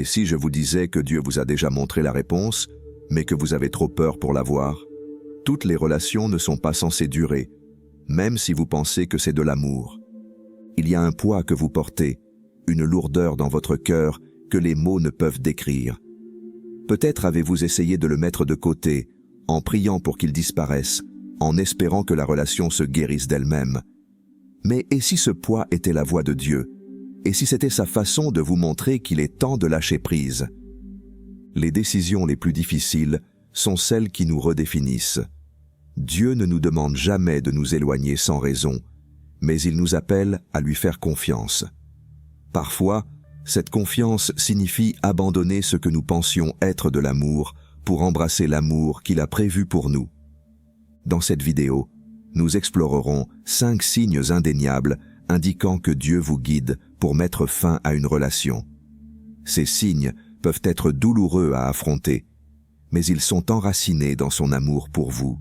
Et si je vous disais que Dieu vous a déjà montré la réponse, mais que vous avez trop peur pour la voir? Toutes les relations ne sont pas censées durer, même si vous pensez que c'est de l'amour. Il y a un poids que vous portez, une lourdeur dans votre cœur que les mots ne peuvent décrire. Peut-être avez-vous essayé de le mettre de côté, en priant pour qu'il disparaisse, en espérant que la relation se guérisse d'elle-même. Mais et si ce poids était la voix de Dieu? Et si c'était sa façon de vous montrer qu'il est temps de lâcher prise? Les décisions les plus difficiles sont celles qui nous redéfinissent. Dieu ne nous demande jamais de nous éloigner sans raison, mais il nous appelle à lui faire confiance. Parfois, cette confiance signifie abandonner ce que nous pensions être de l'amour pour embrasser l'amour qu'il a prévu pour nous. Dans cette vidéo, nous explorerons 5 signes indéniables indiquant que Dieu vous guide pour mettre fin à une relation. Ces signes peuvent être douloureux à affronter, mais ils sont enracinés dans son amour pour vous.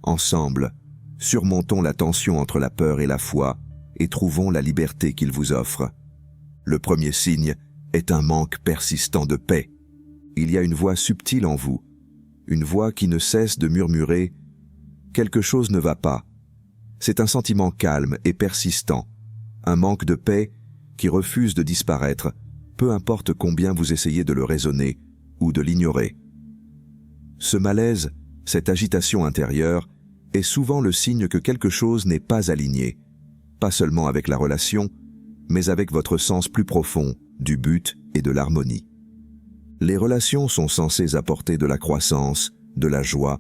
Ensemble, surmontons la tension entre la peur et la foi et trouvons la liberté qu'il vous offre. Le premier signe est un manque persistant de paix. Il y a une voix subtile en vous, une voix qui ne cesse de murmurer « Quelque chose ne va pas ». C'est un sentiment calme et persistant, un manque de paix qui refuse de disparaître, peu importe combien vous essayez de le raisonner ou de l'ignorer. Ce malaise, cette agitation intérieure, est souvent le signe que quelque chose n'est pas aligné, pas seulement avec la relation, mais avec votre sens plus profond du but et de l'harmonie. Les relations sont censées apporter de la croissance, de la joie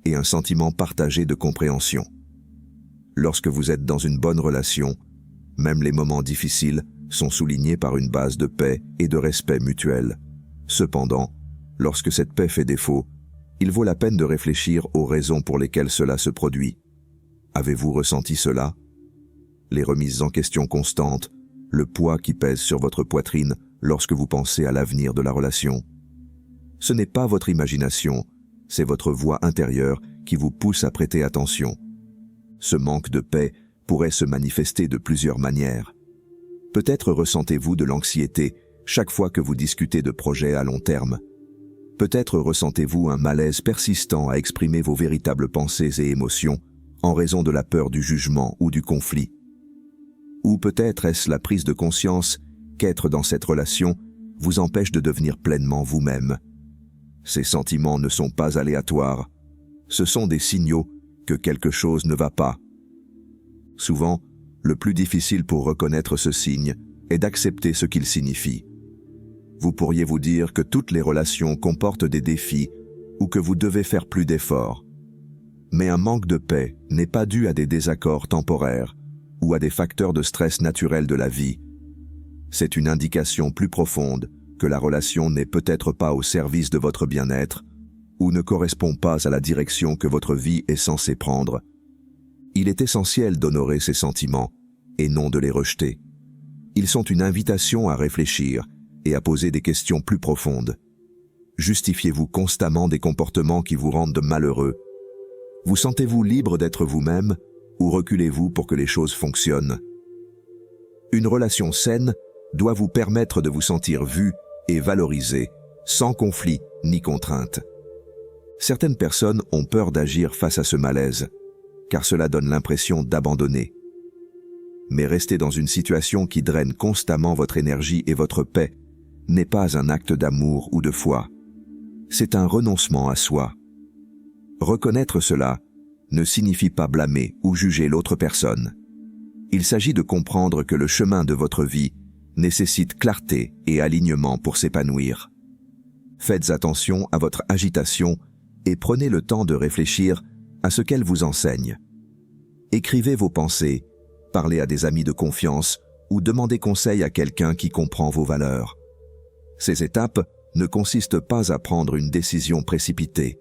et un sentiment partagé de compréhension. Lorsque vous êtes dans une bonne relation, même les moments difficiles sont soulignés par une base de paix et de respect mutuel. Cependant, lorsque cette paix fait défaut, il vaut la peine de réfléchir aux raisons pour lesquelles cela se produit. Avez-vous ressenti cela? Les remises en question constantes, le poids qui pèse sur votre poitrine lorsque vous pensez à l'avenir de la relation. Ce n'est pas votre imagination, c'est votre voix intérieure qui vous pousse à prêter attention. Ce manque de paix pourrait se manifester de plusieurs manières. Peut-être ressentez-vous de l'anxiété chaque fois que vous discutez de projets à long terme. Peut-être ressentez-vous un malaise persistant à exprimer vos véritables pensées et émotions en raison de la peur du jugement ou du conflit. Ou peut-être est-ce la prise de conscience qu'être dans cette relation vous empêche de devenir pleinement vous-même. Ces sentiments ne sont pas aléatoires. Ce sont des signaux que quelque chose ne va pas. Souvent, le plus difficile pour reconnaître ce signe est d'accepter ce qu'il signifie. Vous pourriez vous dire que toutes les relations comportent des défis ou que vous devez faire plus d'efforts. Mais un manque de paix n'est pas dû à des désaccords temporaires ou à des facteurs de stress naturels de la vie. C'est une indication plus profonde que la relation n'est peut-être pas au service de votre bien-être ou ne correspond pas à la direction que votre vie est censée prendre. Il est essentiel d'honorer ces sentiments et non de les rejeter. Ils sont une invitation à réfléchir et à poser des questions plus profondes. Justifiez-vous constamment des comportements qui vous rendent malheureux? Vous sentez-vous libre d'être vous-même ou reculez-vous pour que les choses fonctionnent? Une relation saine doit vous permettre de vous sentir vu et valorisé, sans conflit ni contrainte. Certaines personnes ont peur d'agir face à ce malaise, car cela donne l'impression d'abandonner. Mais rester dans une situation qui draine constamment votre énergie et votre paix n'est pas un acte d'amour ou de foi. C'est un renoncement à soi. Reconnaître cela ne signifie pas blâmer ou juger l'autre personne. Il s'agit de comprendre que le chemin de votre vie nécessite clarté et alignement pour s'épanouir. Faites attention à votre agitation et prenez le temps de réfléchir à ce qu'elle vous enseigne. Écrivez vos pensées, parlez à des amis de confiance ou demandez conseil à quelqu'un qui comprend vos valeurs. Ces étapes ne consistent pas à prendre une décision précipitée.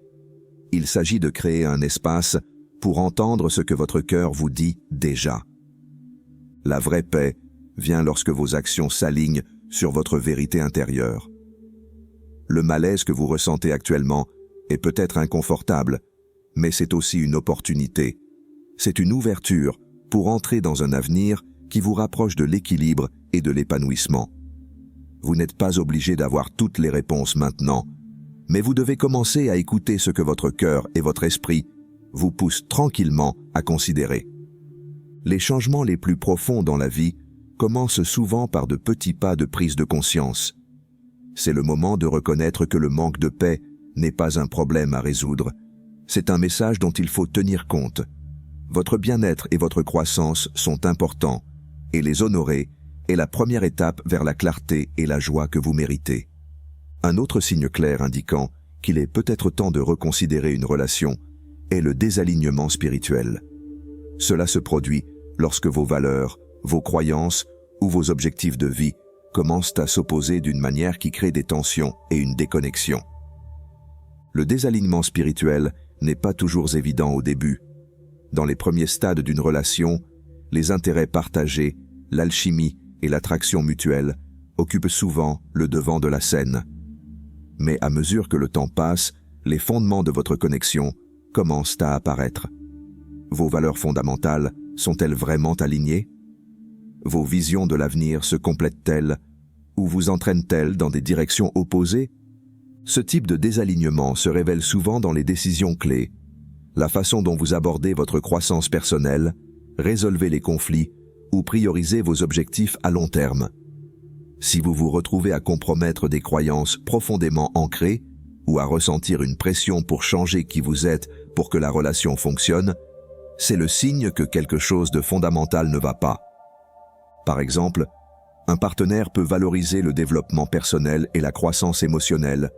Il s'agit de créer un espace pour entendre ce que votre cœur vous dit déjà. La vraie paix vient lorsque vos actions s'alignent sur votre vérité intérieure. Le malaise que vous ressentez actuellement est peut-être inconfortable, mais c'est aussi une opportunité. C'est une ouverture pour entrer dans un avenir qui vous rapproche de l'équilibre et de l'épanouissement. Vous n'êtes pas obligé d'avoir toutes les réponses maintenant, mais vous devez commencer à écouter ce que votre cœur et votre esprit vous poussent tranquillement à considérer. Les changements les plus profonds dans la vie commencent souvent par de petits pas de prise de conscience. C'est le moment de reconnaître que le manque de paix n'est pas un problème à résoudre. C'est un message dont il faut tenir compte. Votre bien-être et votre croissance sont importants, et les honorer est la première étape vers la clarté et la joie que vous méritez. Un autre signe clair indiquant qu'il est peut-être temps de reconsidérer une relation est le désalignement spirituel. Cela se produit lorsque vos valeurs, vos croyances ou vos objectifs de vie commencent à s'opposer d'une manière qui crée des tensions et une déconnexion. Le désalignement spirituel n'est pas toujours évident au début. Dans les premiers stades d'une relation, les intérêts partagés, l'alchimie et l'attraction mutuelle occupent souvent le devant de la scène. Mais à mesure que le temps passe, les fondements de votre connexion commencent à apparaître. Vos valeurs fondamentales sont-elles vraiment alignées? Vos visions de l'avenir se complètent-elles ou vous entraînent-elles dans des directions opposées? Ce type de désalignement se révèle souvent dans les décisions clés, la façon dont vous abordez votre croissance personnelle, résolvez les conflits ou priorisez vos objectifs à long terme. Si vous vous retrouvez à compromettre des croyances profondément ancrées ou à ressentir une pression pour changer qui vous êtes pour que la relation fonctionne, c'est le signe que quelque chose de fondamental ne va pas. Par exemple, un partenaire peut valoriser le développement personnel et la croissance émotionnelle,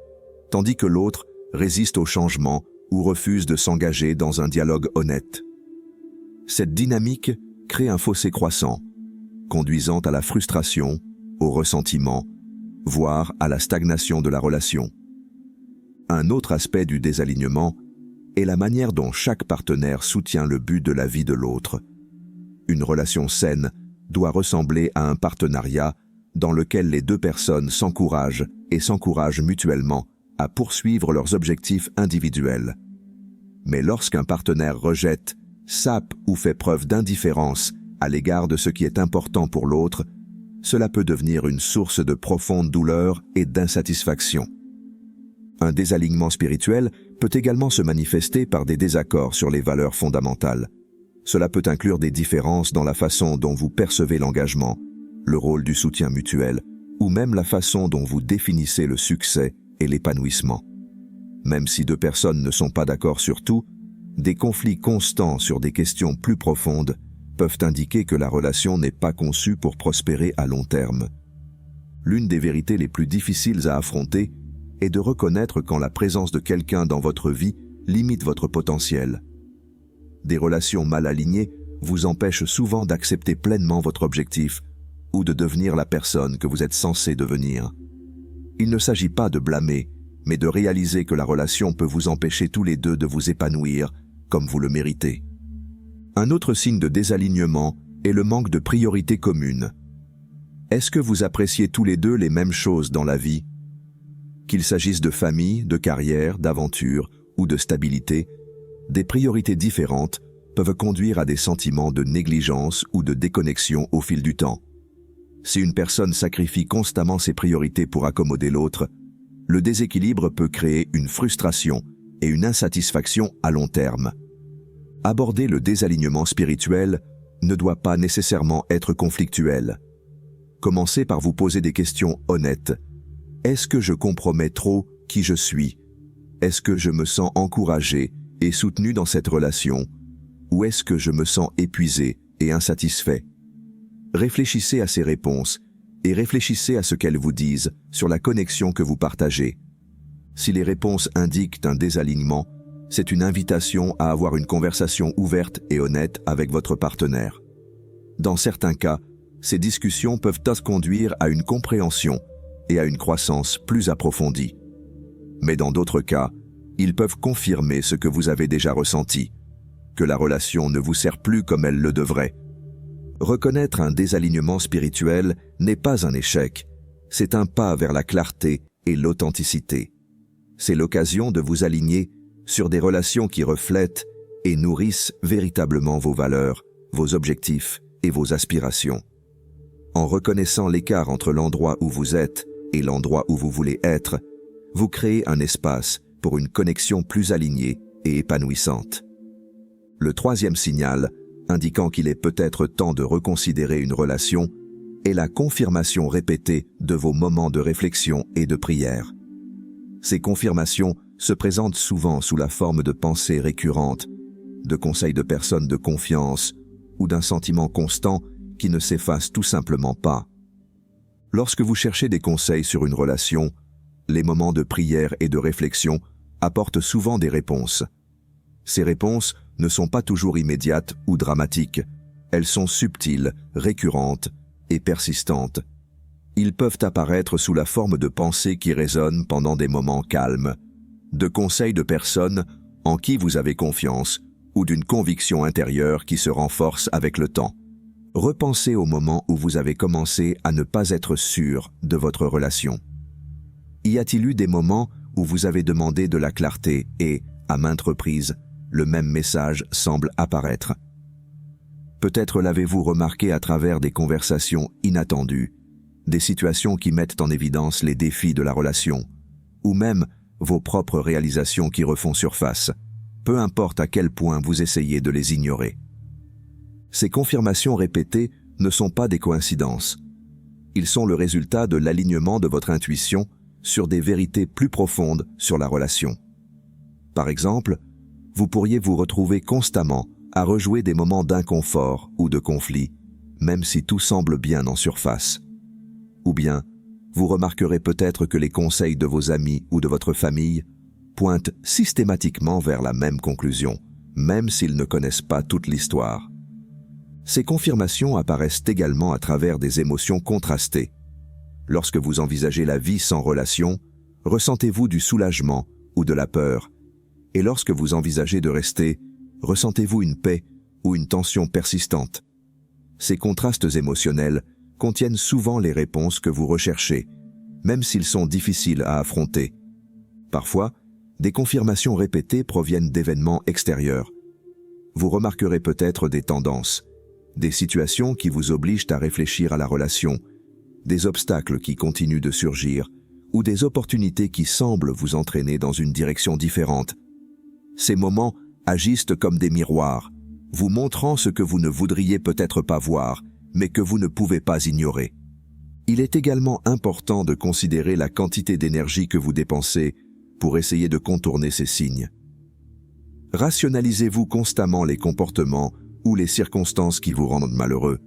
tandis que l'autre résiste au changement ou refuse de s'engager dans un dialogue honnête. Cette dynamique crée un fossé croissant, conduisant à la frustration, au ressentiment, voire à la stagnation de la relation. Un autre aspect du désalignement est la manière dont chaque partenaire soutient le but de la vie de l'autre. Une relation saine doit ressembler à un partenariat dans lequel les deux personnes s'encouragent et s'encouragent mutuellement à poursuivre leurs objectifs individuels. Mais lorsqu'un partenaire rejette, sape ou fait preuve d'indifférence à l'égard de ce qui est important pour l'autre, cela peut devenir une source de profonde douleur et d'insatisfaction. Un désalignement spirituel peut également se manifester par des désaccords sur les valeurs fondamentales. Cela peut inclure des différences dans la façon dont vous percevez l'engagement, le rôle du soutien mutuel, ou même la façon dont vous définissez le succès et l'épanouissement. Même si deux personnes ne sont pas d'accord sur tout, des conflits constants sur des questions plus profondes peuvent indiquer que la relation n'est pas conçue pour prospérer à long terme. L'une des vérités les plus difficiles à affronter est de reconnaître quand la présence de quelqu'un dans votre vie limite votre potentiel. Des relations mal alignées vous empêchent souvent d'accepter pleinement votre objectif ou de devenir la personne que vous êtes censé devenir. Il ne s'agit pas de blâmer, mais de réaliser que la relation peut vous empêcher tous les deux de vous épanouir comme vous le méritez. Un autre signe de désalignement est le manque de priorités communes. Est-ce que vous appréciez tous les deux les mêmes choses dans la vie? Qu'il s'agisse de famille, de carrière, d'aventure ou de stabilité, des priorités différentes peuvent conduire à des sentiments de négligence ou de déconnexion au fil du temps. Si une personne sacrifie constamment ses priorités pour accommoder l'autre, le déséquilibre peut créer une frustration et une insatisfaction à long terme. Aborder le désalignement spirituel ne doit pas nécessairement être conflictuel. Commencez par vous poser des questions honnêtes. Est-ce que je compromets trop qui je suis? Est-ce que je me sens encouragé et soutenu dans cette relation? Ou est-ce que je me sens épuisé et insatisfait? Réfléchissez à ces réponses et réfléchissez à ce qu'elles vous disent sur la connexion que vous partagez. Si les réponses indiquent un désalignement, c'est une invitation à avoir une conversation ouverte et honnête avec votre partenaire. Dans certains cas, ces discussions peuvent conduire à une compréhension et à une croissance plus approfondie. Mais dans d'autres cas, ils peuvent confirmer ce que vous avez déjà ressenti, que la relation ne vous sert plus comme elle le devrait. Reconnaître un désalignement spirituel n'est pas un échec, c'est un pas vers la clarté et l'authenticité. C'est l'occasion de vous aligner sur des relations qui reflètent et nourrissent véritablement vos valeurs, vos objectifs et vos aspirations. En reconnaissant l'écart entre l'endroit où vous êtes et l'endroit où vous voulez être, vous créez un espace pour une connexion plus alignée et épanouissante. Le troisième signal, indiquant qu'il est peut-être temps de reconsidérer une relation, est la confirmation répétée de vos moments de réflexion et de prière. Ces confirmations se présentent souvent sous la forme de pensées récurrentes, de conseils de personnes de confiance ou d'un sentiment constant qui ne s'efface tout simplement pas. Lorsque vous cherchez des conseils sur une relation, les moments de prière et de réflexion apportent souvent des réponses. Ces réponses ne sont pas toujours immédiates ou dramatiques, elles sont subtiles, récurrentes et persistantes. Ils peuvent apparaître sous la forme de pensées qui résonnent pendant des moments calmes, de conseils de personnes en qui vous avez confiance ou d'une conviction intérieure qui se renforce avec le temps. Repensez au moment où vous avez commencé à ne pas être sûr de votre relation. Y a-t-il eu des moments où vous avez demandé de la clarté et, à maintes reprises, le même message semble apparaître? Peut-être l'avez-vous remarqué à travers des conversations inattendues, des situations qui mettent en évidence les défis de la relation, ou même vos propres réalisations qui refont surface, peu importe à quel point vous essayez de les ignorer. Ces confirmations répétées ne sont pas des coïncidences. Ils sont le résultat de l'alignement de votre intuition sur des vérités plus profondes sur la relation. Par exemple, vous pourriez vous retrouver constamment à rejouer des moments d'inconfort ou de conflit, même si tout semble bien en surface. Ou bien, vous remarquerez peut-être que les conseils de vos amis ou de votre famille pointent systématiquement vers la même conclusion, même s'ils ne connaissent pas toute l'histoire. Ces confirmations apparaissent également à travers des émotions contrastées. Lorsque vous envisagez la vie sans relation, ressentez-vous du soulagement ou de la peur? Et lorsque vous envisagez de rester, ressentez-vous une paix ou une tension persistante? Ces contrastes émotionnels contiennent souvent les réponses que vous recherchez, même s'ils sont difficiles à affronter. Parfois, des confirmations répétées proviennent d'événements extérieurs. Vous remarquerez peut-être des tendances, des situations qui vous obligent à réfléchir à la relation, des obstacles qui continuent de surgir, ou des opportunités qui semblent vous entraîner dans une direction différente. Ces moments agissent comme des miroirs, vous montrant ce que vous ne voudriez peut-être pas voir, mais que vous ne pouvez pas ignorer. Il est également important de considérer la quantité d'énergie que vous dépensez pour essayer de contourner ces signes. Rationalisez-vous constamment les comportements ou les circonstances qui vous rendent malheureux?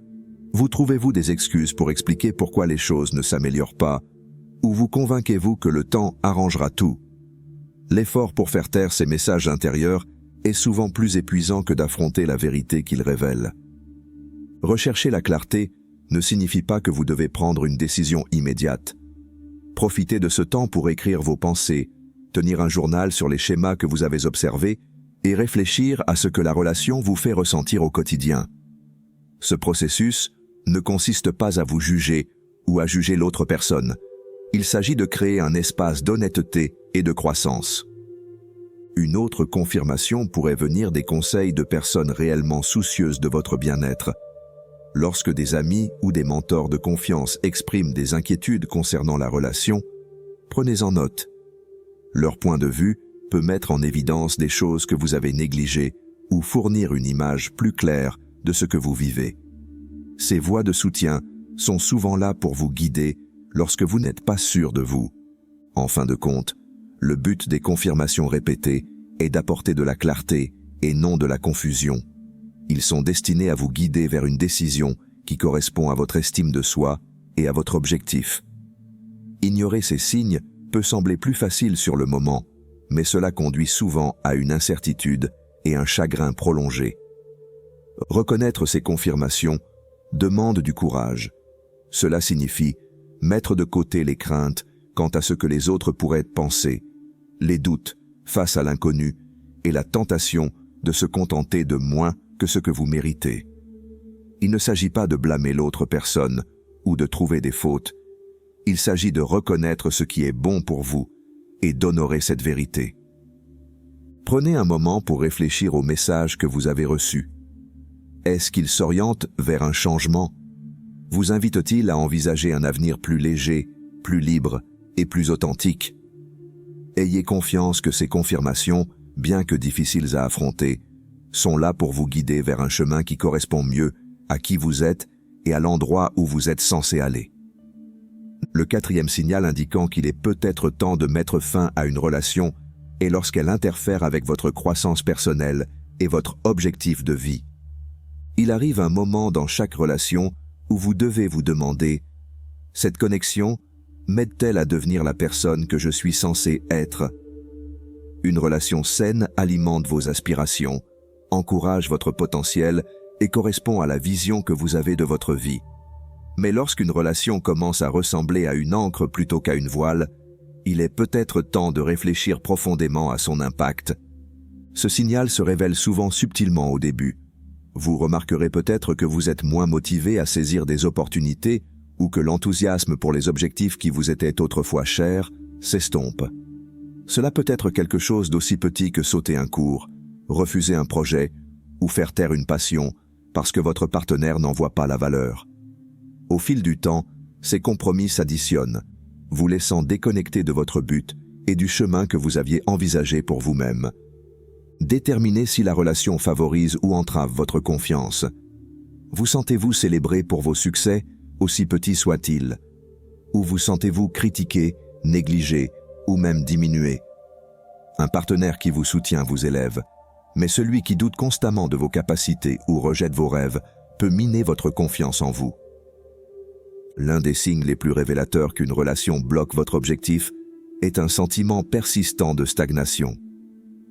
Vous trouvez-vous des excuses pour expliquer pourquoi les choses ne s'améliorent pas? Ou vous convainquez-vous que le temps arrangera tout? L'effort pour faire taire ces messages intérieurs est souvent plus épuisant que d'affronter la vérité qu'ils révèlent. Rechercher la clarté ne signifie pas que vous devez prendre une décision immédiate. Profitez de ce temps pour écrire vos pensées, tenir un journal sur les schémas que vous avez observés et réfléchir à ce que la relation vous fait ressentir au quotidien. Ce processus ne consiste pas à vous juger ou à juger l'autre personne. Il s'agit de créer un espace d'honnêteté et de croissance. Une autre confirmation pourrait venir des conseils de personnes réellement soucieuses de votre bien-être. Lorsque des amis ou des mentors de confiance expriment des inquiétudes concernant la relation, prenez-en note. Leur point de vue peut mettre en évidence des choses que vous avez négligées ou fournir une image plus claire de ce que vous vivez. Ces voix de soutien sont souvent là pour vous guider lorsque vous n'êtes pas sûr de vous. En fin de compte, le but des confirmations répétées est d'apporter de la clarté et non de la confusion. Ils sont destinés à vous guider vers une décision qui correspond à votre estime de soi et à votre objectif. Ignorer ces signes peut sembler plus facile sur le moment, mais cela conduit souvent à une incertitude et un chagrin prolongé. Reconnaître ces confirmations demande du courage. Cela signifie mettre de côté les craintes quant à ce que les autres pourraient penser, les doutes face à l'inconnu et la tentation de se contenter de moins que ce que vous méritez. Il ne s'agit pas de blâmer l'autre personne ou de trouver des fautes. Il s'agit de reconnaître ce qui est bon pour vous et d'honorer cette vérité. Prenez un moment pour réfléchir au message que vous avez reçu. Est-ce qu'il s'oriente vers un changement? Vous invite-t-il à envisager un avenir plus léger, plus libre et plus authentique. Ayez confiance que ces confirmations, bien que difficiles à affronter, sont là pour vous guider vers un chemin qui correspond mieux à qui vous êtes et à l'endroit où vous êtes censé aller. Le quatrième signal indiquant qu'il est peut-être temps de mettre fin à une relation est lorsqu'elle interfère avec votre croissance personnelle et votre objectif de vie. Il arrive un moment dans chaque relation où vous devez vous demander « Cette connexion m'aide-t-elle à devenir la personne que je suis censé être ?» Une relation saine alimente vos aspirations, encourage votre potentiel et correspond à la vision que vous avez de votre vie. Mais lorsqu'une relation commence à ressembler à une ancre plutôt qu'à une voile, il est peut-être temps de réfléchir profondément à son impact. Ce signal se révèle souvent subtilement au début. Vous remarquerez peut-être que vous êtes moins motivé à saisir des opportunités ou que l'enthousiasme pour les objectifs qui vous étaient autrefois chers s'estompe. Cela peut être quelque chose d'aussi petit que sauter un cours, refuser un projet ou faire taire une passion parce que votre partenaire n'en voit pas la valeur. Au fil du temps, ces compromis s'additionnent, vous laissant déconnecter de votre but et du chemin que vous aviez envisagé pour vous-même. Déterminez si la relation favorise ou entrave votre confiance. Vous sentez-vous célébré pour vos succès, aussi petits soient-ils? Ou vous sentez-vous critiqué, négligé ou même diminué? Un partenaire qui vous soutient vous élève, mais celui qui doute constamment de vos capacités ou rejette vos rêves peut miner votre confiance en vous. L'un des signes les plus révélateurs qu'une relation bloque votre objectif est un sentiment persistant de stagnation.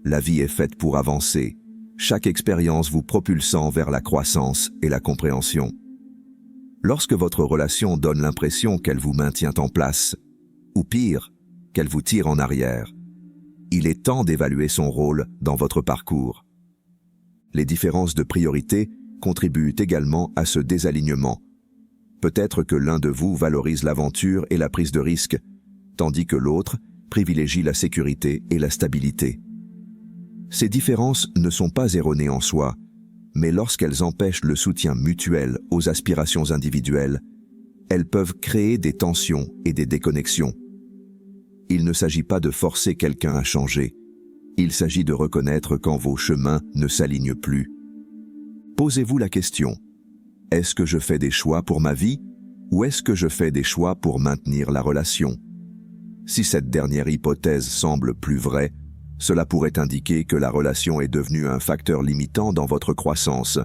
La vie est faite pour avancer, chaque expérience vous propulsant vers la croissance et la compréhension. Lorsque votre relation donne l'impression qu'elle vous maintient en place, ou pire, qu'elle vous tire en arrière, il est temps d'évaluer son rôle dans votre parcours. Les différences de priorité contribuent également à ce désalignement. Peut-être que l'un de vous valorise l'aventure et la prise de risque, tandis que l'autre privilégie la sécurité et la stabilité. Ces différences ne sont pas erronées en soi, mais lorsqu'elles empêchent le soutien mutuel aux aspirations individuelles, elles peuvent créer des tensions et des déconnexions. Il ne s'agit pas de forcer quelqu'un à changer, il s'agit de reconnaître quand vos chemins ne s'alignent plus. Posez-vous la question: est-ce que je fais des choix pour ma vie ou est-ce que je fais des choix pour maintenir la relation? Si cette dernière hypothèse semble plus vraie, cela pourrait indiquer que la relation est devenue un facteur limitant dans votre croissance.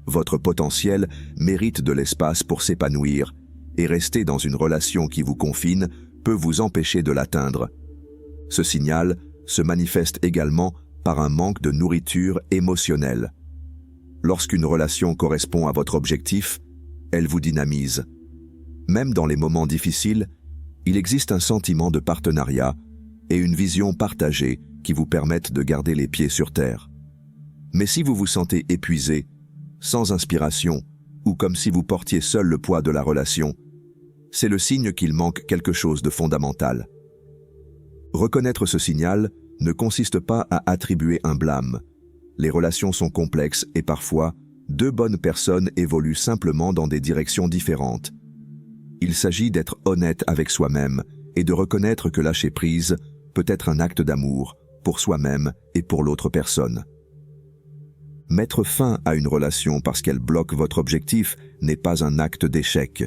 Votre potentiel mérite de l'espace pour s'épanouir, et rester dans une relation qui vous confine peut vous empêcher de l'atteindre. Ce signal se manifeste également par un manque de nourriture émotionnelle. Lorsqu'une relation correspond à votre objectif, elle vous dynamise. Même dans les moments difficiles, il existe un sentiment de partenariat et une vision partagée qui vous permettent de garder les pieds sur terre. Mais si vous vous sentez épuisé, sans inspiration, ou comme si vous portiez seul le poids de la relation, c'est le signe qu'il manque quelque chose de fondamental. Reconnaître ce signal ne consiste pas à attribuer un blâme. Les relations sont complexes et parfois, deux bonnes personnes évoluent simplement dans des directions différentes. Il s'agit d'être honnête avec soi-même et de reconnaître que lâcher prise peut être un acte d'amour pour soi-même et pour l'autre personne. Mettre fin à une relation parce qu'elle bloque votre objectif n'est pas un acte d'échec.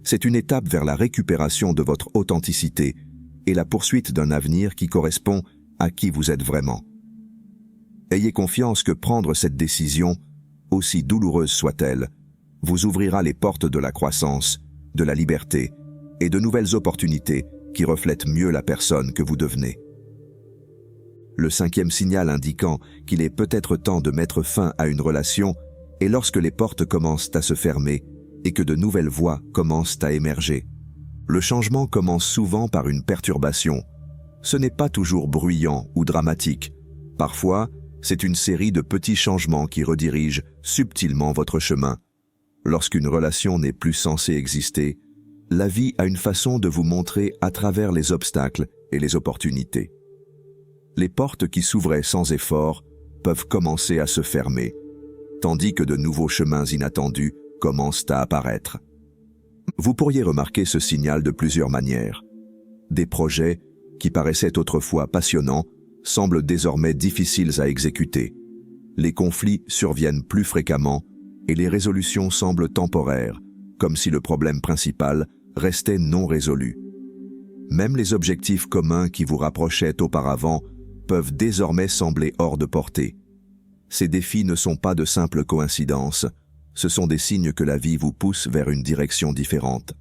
C'est une étape vers la récupération de votre authenticité et la poursuite d'un avenir qui correspond à qui vous êtes vraiment. Ayez confiance que prendre cette décision, aussi douloureuse soit-elle, vous ouvrira les portes de la croissance, de la liberté et de nouvelles opportunités qui reflètent mieux la personne que vous devenez. Le cinquième signal indiquant qu'il est peut-être temps de mettre fin à une relation est lorsque les portes commencent à se fermer et que de nouvelles voies commencent à émerger. Le changement commence souvent par une perturbation. Ce n'est pas toujours bruyant ou dramatique. Parfois, c'est une série de petits changements qui redirigent subtilement votre chemin. Lorsqu'une relation n'est plus censée exister, la vie a une façon de vous montrer à travers les obstacles et les opportunités. Les portes qui s'ouvraient sans effort peuvent commencer à se fermer, tandis que de nouveaux chemins inattendus commencent à apparaître. Vous pourriez remarquer ce signal de plusieurs manières. Des projets, qui paraissaient autrefois passionnants, semblent désormais difficiles à exécuter. Les conflits surviennent plus fréquemment et les résolutions semblent temporaires, comme si le problème principal restait non résolu. Même les objectifs communs qui vous rapprochaient auparavant peuvent désormais sembler hors de portée. Ces défis ne sont pas de simples coïncidences, ce sont des signes que la vie vous pousse vers une direction différente.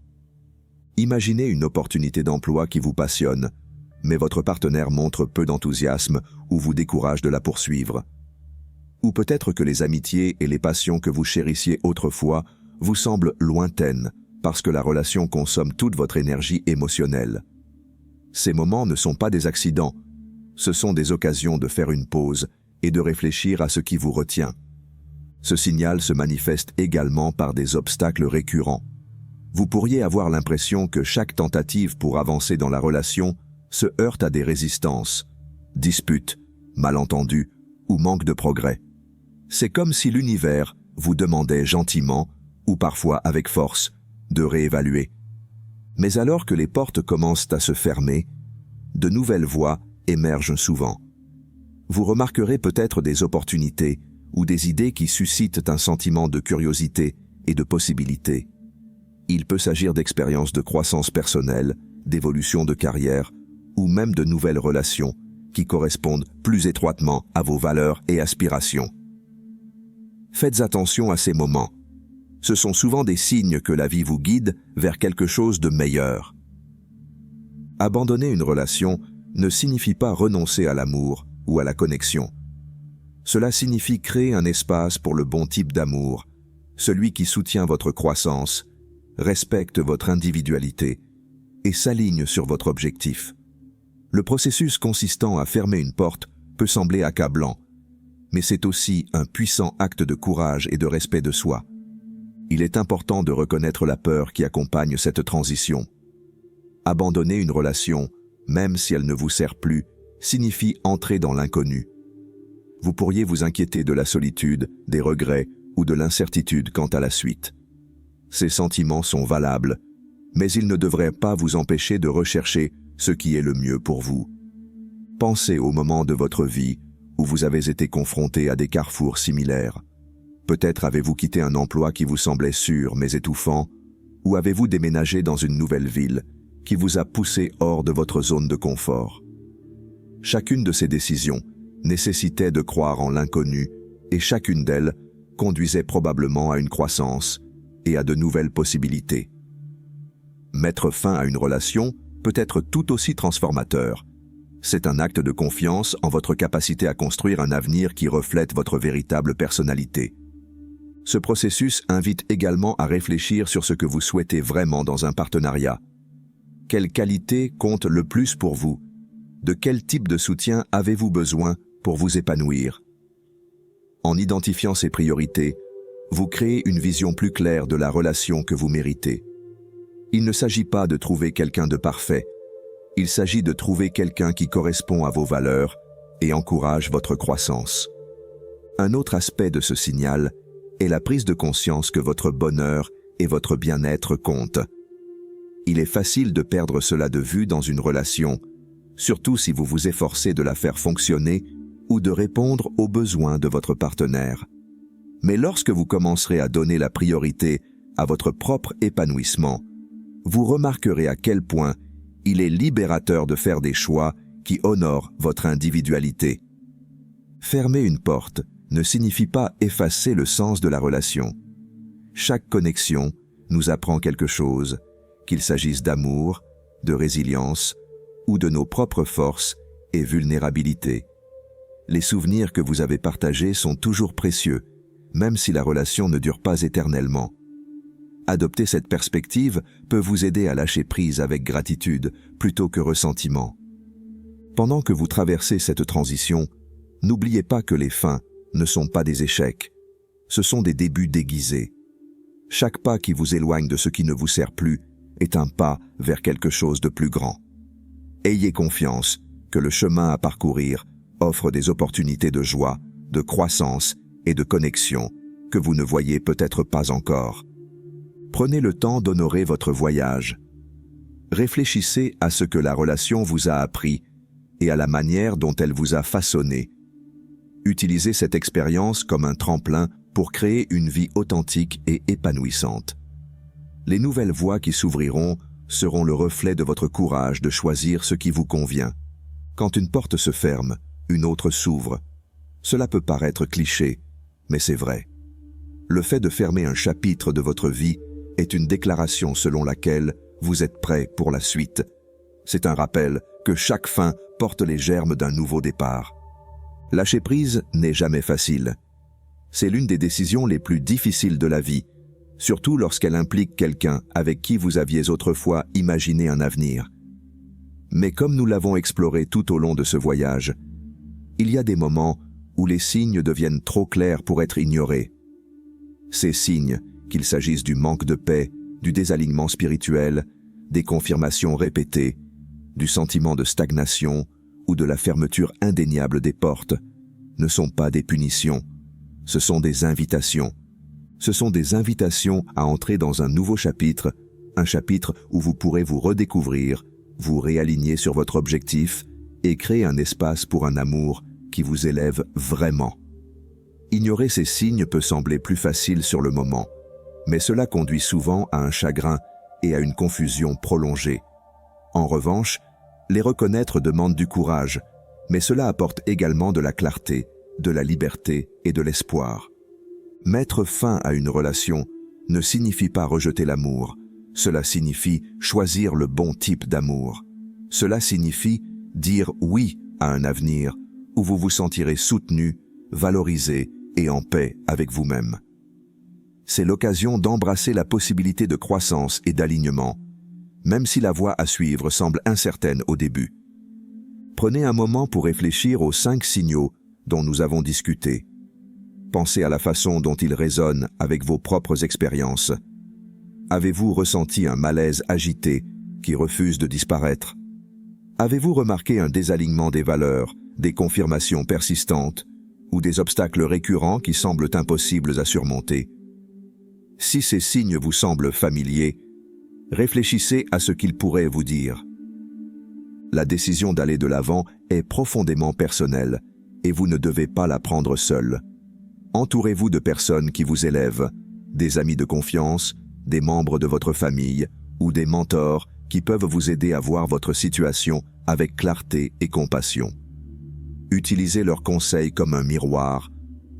Imaginez une opportunité d'emploi qui vous passionne, mais votre partenaire montre peu d'enthousiasme ou vous décourage de la poursuivre. Ou peut-être que les amitiés et les passions que vous chérissiez autrefois vous semblent lointaines parce que la relation consomme toute votre énergie émotionnelle. Ces moments ne sont pas des accidents, ce sont des occasions de faire une pause et de réfléchir à ce qui vous retient. Ce signal se manifeste également par des obstacles récurrents. Vous pourriez avoir l'impression que chaque tentative pour avancer dans la relation se heurte à des résistances, disputes, malentendus ou manque de progrès. C'est comme si l'univers vous demandait gentiment, ou parfois avec force, de réévaluer. Mais alors que les portes commencent à se fermer, de nouvelles voies émergent souvent. Vous remarquerez peut-être des opportunités ou des idées qui suscitent un sentiment de curiosité et de possibilité. Il peut s'agir d'expériences de croissance personnelle, d'évolution de carrière ou même de nouvelles relations qui correspondent plus étroitement à vos valeurs et aspirations. Faites attention à ces moments. Ce sont souvent des signes que la vie vous guide vers quelque chose de meilleur. Abandonner une relation ne signifie pas renoncer à l'amour ou à la connexion. Cela signifie créer un espace pour le bon type d'amour, celui qui soutient votre croissance, respecte votre individualité et s'aligne sur votre objectif. Le processus consistant à fermer une porte peut sembler accablant, mais c'est aussi un puissant acte de courage et de respect de soi. Il est important de reconnaître la peur qui accompagne cette transition. Abandonner une relation, même si elle ne vous sert plus, signifie entrer dans l'inconnu. Vous pourriez vous inquiéter de la solitude, des regrets ou de l'incertitude quant à la suite. Ces sentiments sont valables, mais ils ne devraient pas vous empêcher de rechercher ce qui est le mieux pour vous. Pensez au moment de votre vie où vous avez été confronté à des carrefours similaires. Peut-être avez-vous quitté un emploi qui vous semblait sûr mais étouffant, ou avez-vous déménagé dans une nouvelle ville qui vous a poussé hors de votre zone de confort. Chacune de ces décisions nécessitait de croire en l'inconnu et chacune d'elles conduisait probablement à une croissance et à de nouvelles possibilités. Mettre fin à une relation peut être tout aussi transformateur. C'est un acte de confiance en votre capacité à construire un avenir qui reflète votre véritable personnalité. Ce processus invite également à réfléchir sur ce que vous souhaitez vraiment dans un partenariat. Quelles qualités comptent le plus pour vous? De quel type de soutien avez-vous besoin pour vous épanouir? En identifiant ces priorités, vous créez une vision plus claire de la relation que vous méritez. Il ne s'agit pas de trouver quelqu'un de parfait, il s'agit de trouver quelqu'un qui correspond à vos valeurs et encourage votre croissance. Un autre aspect de ce signal est la prise de conscience que votre bonheur et votre bien-être comptent. Il est facile de perdre cela de vue dans une relation, surtout si vous vous efforcez de la faire fonctionner ou de répondre aux besoins de votre partenaire. Mais lorsque vous commencerez à donner la priorité à votre propre épanouissement, vous remarquerez à quel point il est libérateur de faire des choix qui honorent votre individualité. Fermer une porte ne signifie pas effacer le sens de la relation. Chaque connexion nous apprend quelque chose, qu'il s'agisse d'amour, de résilience ou de nos propres forces et vulnérabilités. Les souvenirs que vous avez partagés sont toujours précieux, même si la relation ne dure pas éternellement. Adopter cette perspective peut vous aider à lâcher prise avec gratitude plutôt que ressentiment. Pendant que vous traversez cette transition, n'oubliez pas que les fins ne sont pas des échecs. Ce sont des débuts déguisés. Chaque pas qui vous éloigne de ce qui ne vous sert plus est un pas vers quelque chose de plus grand. Ayez confiance que le chemin à parcourir offre des opportunités de joie, de croissance et de connexion que vous ne voyez peut-être pas encore. Prenez le temps d'honorer votre voyage. Réfléchissez à ce que la relation vous a appris et à la manière dont elle vous a façonné. Utilisez cette expérience comme un tremplin pour créer une vie authentique et épanouissante. Les nouvelles voies qui s'ouvriront seront le reflet de votre courage de choisir ce qui vous convient. Quand une porte se ferme, une autre s'ouvre. Cela peut paraître cliché, mais c'est vrai. Le fait de fermer un chapitre de votre vie est une déclaration selon laquelle vous êtes prêt pour la suite. C'est un rappel que chaque fin porte les germes d'un nouveau départ. Lâcher prise n'est jamais facile. C'est l'une des décisions les plus difficiles de la vie, surtout lorsqu'elle implique quelqu'un avec qui vous aviez autrefois imaginé un avenir. Mais comme nous l'avons exploré tout au long de ce voyage, il y a des moments où les signes deviennent trop clairs pour être ignorés. Ces signes, qu'il s'agisse du manque de paix, du désalignement spirituel, des confirmations répétées, du sentiment de stagnation ou de la fermeture indéniable des portes, ne sont pas des punitions, ce sont des invitations. Ce sont des invitations à entrer dans un nouveau chapitre, un chapitre où vous pourrez vous redécouvrir, vous réaligner sur votre objectif et créer un espace pour un amour qui vous élève vraiment. Ignorer ces signes peut sembler plus facile sur le moment, mais cela conduit souvent à un chagrin et à une confusion prolongée. En revanche, les reconnaître demande du courage, mais cela apporte également de la clarté, de la liberté et de l'espoir. Mettre fin à une relation ne signifie pas rejeter l'amour, cela signifie choisir le bon type d'amour. Cela signifie dire oui à un avenir où vous vous sentirez soutenu, valorisé et en paix avec vous-même. C'est l'occasion d'embrasser la possibilité de croissance et d'alignement, même si la voie à suivre semble incertaine au début. Prenez un moment pour réfléchir aux 5 signaux dont nous avons discuté. Pensez à la façon dont ils résonnent avec vos propres expériences. Avez-vous ressenti un malaise agité qui refuse de disparaître? Avez-vous remarqué un désalignement des valeurs, des confirmations persistantes ou des obstacles récurrents qui semblent impossibles à surmonter? Si ces signes vous semblent familiers, réfléchissez à ce qu'ils pourraient vous dire. La décision d'aller de l'avant est profondément personnelle et vous ne devez pas la prendre seul. Entourez-vous de personnes qui vous élèvent, des amis de confiance, des membres de votre famille ou des mentors qui peuvent vous aider à voir votre situation avec clarté et compassion. Utilisez leurs conseils comme un miroir,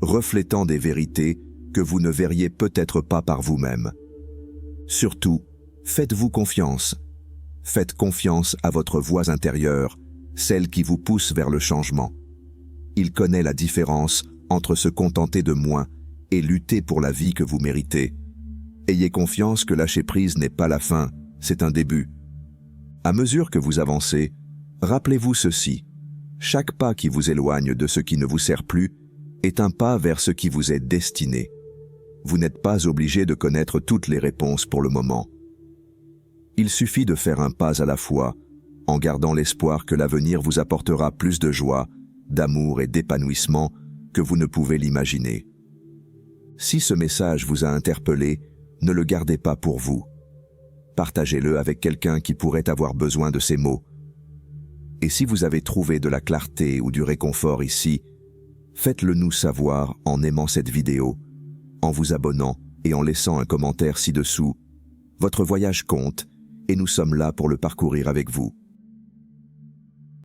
reflétant des vérités que vous ne verriez peut-être pas par vous-même. Surtout, faites-vous confiance. Faites confiance à votre voix intérieure, celle qui vous pousse vers le changement. Il connaît la différence entre se contenter de moins et lutter pour la vie que vous méritez. Ayez confiance que lâcher prise n'est pas la fin, c'est un début. À mesure que vous avancez, rappelez-vous ceci. Chaque pas qui vous éloigne de ce qui ne vous sert plus est un pas vers ce qui vous est destiné. Vous n'êtes pas obligé de connaître toutes les réponses pour le moment. Il suffit de faire un pas à la fois, en gardant l'espoir que l'avenir vous apportera plus de joie, d'amour et d'épanouissement que vous ne pouvez l'imaginer. Si ce message vous a interpellé, ne le gardez pas pour vous. Partagez-le avec quelqu'un qui pourrait avoir besoin de ces mots. Et si vous avez trouvé de la clarté ou du réconfort ici, faites-le nous savoir en aimant cette vidéo, en vous abonnant et en laissant un commentaire ci-dessous. Votre voyage compte et nous sommes là pour le parcourir avec vous.